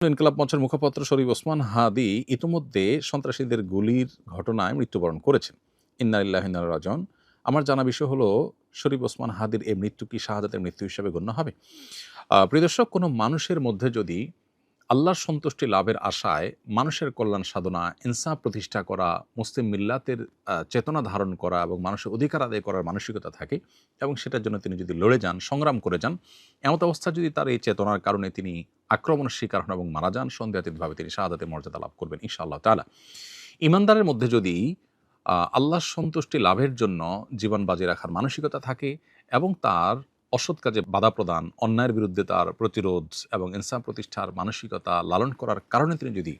ইনকিলাব মঞ্চের মুখপাত্র শরীফ ওসমান হাদি ইতিমধ্যে সন্ত্রাসীদের গুলির ঘটনায় মৃত্যুবরণ করেছেন। ইন্না লিল্লাহি ওয়া ইন্না ইলাইহি রাজিউন। আমার জানা বিষয় হলো, শরীফ ওসমান হাদির এই মৃত্যু কি শাহাদাতের মৃত্যু হিসেবে গণ্য হবে? প্রিয় দর্শক, কোনো মানুষের মধ্যে যদি আল্লাহর সন্তুষ্টি লাভের আশায় মানুষের কল্যাণ সাধনা, ইনসাফ প্রতিষ্ঠা করা, মুসলিম মিল্লাতের চেতনা ধারণ করা এবং মানুষের অধিকার আদায় করার মানসিকতা থাকে এবং সেটার জন্য তিনি যদি লড়ে যান, সংগ্রাম করে যান, এমত অবস্থা যদি তার এই চেতনার কারণে তিনি আক্রমণের শিকার হন এবং মারা যান, সন্দেহাতীতভাবে তিনি শাহাদাতের মর্যাদা লাভ করবেন ইনশাআল্লাহ তাআলা। ইমানদারের মধ্যে যদি আল্লাহর সন্তুষ্টি লাভের জন্য জীবন বাজি রাখার মানসিকতা থাকে এবং তার অসৎ কাজে বাধা প্রদান, অন্যায়ের বিরুদ্ধে তার প্রতিরোধ এবং ইনসাফ প্রতিষ্ঠার মানসিকতা লালন করার কারণে তিনি যদি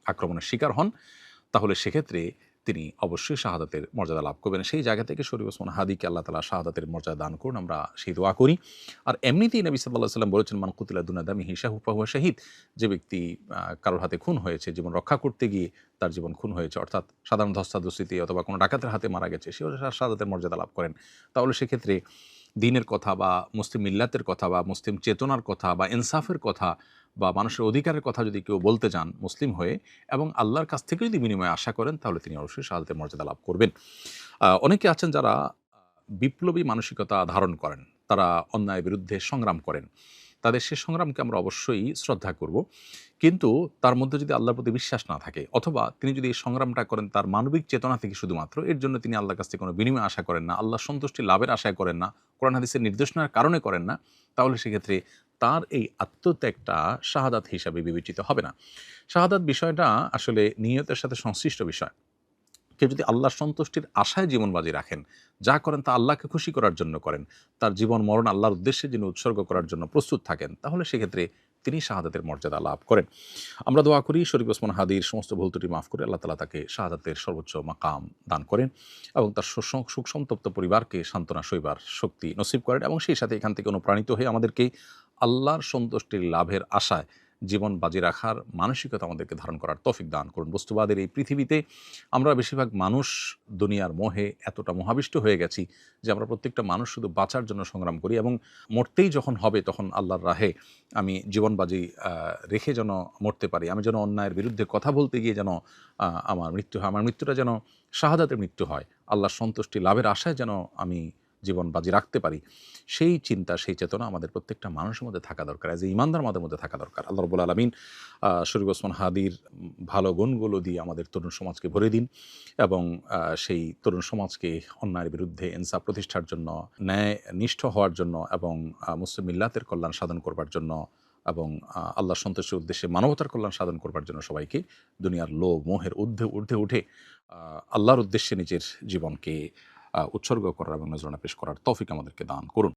আক্রমণের শিকার হন, তাহলে সেক্ষেত্রে তিনি অবশ্যই শাহাদাতের মর্যাদা লাভ করবেন। সেই জায়গা থেকে শরীফ ওসমান হাদিকে আল্লাহ তাআলা শাহাদাতের মর্যাদা দান করুন, আমরা সেই দোয়া করি। আর এমনিতেই নবী সাল্লাল্লাহু আলাইহি ওয়াসাল্লাম বলেছেন, মান কুতিলা দুনা দামিহি ফাহুয়া শাহীদ। যে ব্যক্তি কারোর হাতে খুন হয়েছে, জীবন রক্ষা করতে গিয়ে তার জীবন খুন হয়েছে, অর্থাৎ সাধারণ ধস্তাধস্তিতে অথবা কোনো ডাকাতের হাতে মারা গেছে, সেও শাহাদাতের মর্যাদা লাভ করেন। তাহলে সেক্ষেত্রে দ্বীনের কথা বা মুসলিম মিল্লাতের কথা বা মুসলিম চেতনার কথা বা ইনসাফের কথা বা মানুষের অধিকারের কথা যদি কেউ বলতে যান মুসলিম হয়ে এবং আল্লাহর কাছ থেকে যদি বিনিময়ে আশা করেন, তাহলে তিনি অবশ্যই শাহাদাতের মর্যাদা লাভ করবেন। অনেকে আছেন যারা বিপ্লবী মানসিকতা ধারণ করেন, তারা অন্যায়ের বিরুদ্ধে সংগ্রাম করেন, তাদের সে সংগ্রামকে আমরা অবশ্যই শ্রদ্ধা করব। কিন্তু তার মধ্যে যদি আল্লাহর প্রতি বিশ্বাস না থাকে, অথবা তিনি যদি এই সংগ্রামটা করেন তার মানবিক চেতনা থেকে শুধুমাত্র, এর জন্য তিনি আল্লাহর কাছ থেকে কোনো বিনিময় আশা করেন না, আল্লাহর সন্তুষ্টি লাভের আশায় করেন না, কোরআন হাদিসের নির্দেশনার কারণে করেন না, তাহলে সেক্ষেত্রে তার এই আত্মত্যাগটা শাহাদাত হিসাবে বিবেচিত হবে না। শাহাদাত বিষয়টা আসলে নিয়তের সাথে সংশ্লিষ্ট বিষয়। কেউ যদি আল্লাহর সন্তুষ্টির আশায় জীবন বাজি রাখেন, যা করেন তা আল্লাহকে খুশি করার জন্য করেন, তার জীবন মরণ আল্লাহর উদ্দেশ্যে যিনি উৎসর্গ করার জন্য প্রস্তুত থাকেন, তাহলে সেক্ষেত্রে তিনি শাহাদাতের মর্যাদা লাভ করেন। আমরা দোয়া করি শরীফ ওসমান হাদির সমস্ত ভুল ত্রুটি মাফ করে আল্লাহ তাআলা তাকে শাহাদাতের সর্বোচ্চ মাকাম দান করেন এবং তার সুখ সন্তপ্ত পরিবারকে সান্ত্বনা সইবার শক্তি নসিব করেন এবং সেই সাথে এখান থেকে অনুপ্রাণিত হয়ে আমাদেরকে আল্লাহর সন্তুষ্টির লাভের আশায় জীবন বাজি রাখার মানসিকতা আমাদেরকে ধারণ করার তৌফিক দান করুন। বস্তুবাদের এই পৃথিবীতে আমরা বেশিরভাগ মানুষ দুনিয়ার মোহে এতটা মোহাবিষ্ট হয়ে গেছি যে আমরা প্রত্যেকটা মানুষ শুধু বাঁচার জন্য সংগ্রাম করি এবং মরতেই যখন হবে তখন আল্লাহর রাহে আমি জীবন বাজি রেখে যেন মরতে পারি, আমি যেন অন্যায়ের বিরুদ্ধে কথা বলতে গিয়ে যেন আমার মৃত্যু হয়, আমার মৃত্যুটা যেন শাহাদাতের মৃত্যু হয়, আল্লাহর সন্তুষ্টি লাভের আশায় যেন আমি জীবন বাজি রাখতে পারি, সেই চিন্তা, সেই চেতনা আমাদের প্রত্যেকটা মানুষের মধ্যে থাকা দরকার, এজ এ ইমানদার আমাদের মধ্যে থাকা দরকার। আল্লাহ রাব্বুল আলামিন শরীফ ওসমান হাদির ভালো গুণগুলো দিয়ে আমাদের তরুণ সমাজকে ভরে দিন এবং সেই তরুণ সমাজকে অন্যায়ের বিরুদ্ধে ইনসাফ প্রতিষ্ঠার জন্য, ন্যায় নিষ্ঠ হওয়ার জন্য এবং মুসলিম মিল্লাতের কল্যাণ সাধন করবার জন্য এবং আল্লাহর সন্তুষ্টির উদ্দেশ্যে মানবতার কল্যাণ সাধন করবার জন্য সবাইকে দুনিয়ার লোভ মোহের ঊর্ধ্বে উঠে আল্লাহর উদ্দেশ্যে নিজের জীবনকে উৎসর্গ করার এবং নজরানা পেশ করার তৌফিক আমাদেরকে দান করুন।